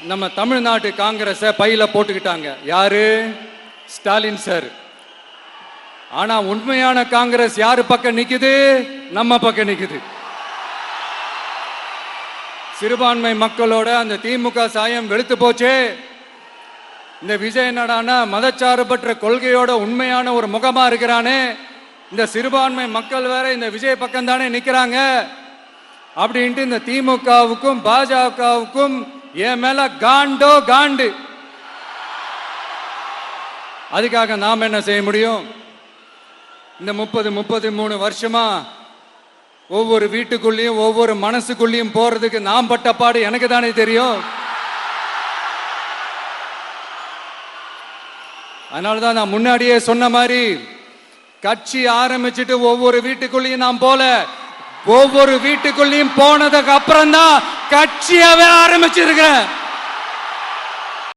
நம்ம தமிழ்நாட்டு காங்கிரஸ பையில போட்டுக்கிட்டாங்க. யாரு? ஸ்டாலின் சார். ஆனா உண்மையான காங்கிரஸ் யாரு பக்கம் நிக்குது? நம்ம பக்கம் நிக்குது. சிறுபான்மை மக்களோட அந்த திமுக சாயம் வெளுத்து போச்சே. இந்த விஜய் என்னடானா மதச்சார்பற்ற கொள்கையோட உண்மையான ஒரு முகமா இருக்கிறானே. இந்த சிறுபான்மை மக்கள் வேற இந்த விஜய் பக்கம் தானே நிக்கிறாங்க அப்படின்ட்டு இந்த திமுகவுக்கும் பாஜகவுக்கும் என் மேல காண்டோ காண்டு. அதுக்காக நாம் என்ன செய்ய முடியும்? இந்த 33 வருஷமா ஒவ்வொரு வீட்டுக்குள்ளேயும் ஒவ்வொரு மனசுக்குள்ளேயும் போறதுக்கு நாம் பட்ட பாடு எனக்கு தானே தெரியும். அதனாலதான் நான் முன்னாடியே சொன்ன மாதிரி கட்சி ஆரம்பிச்சுட்டு ஒவ்வொரு வீட்டுக்குள்ளேயும் நான் போல, ஒவ்வொரு வீட்டுக்குள்ளேயும் போனதுக்கு அப்புறம் தான் கட்சியாவே ஆரம்பிச்சிருக்கேன்.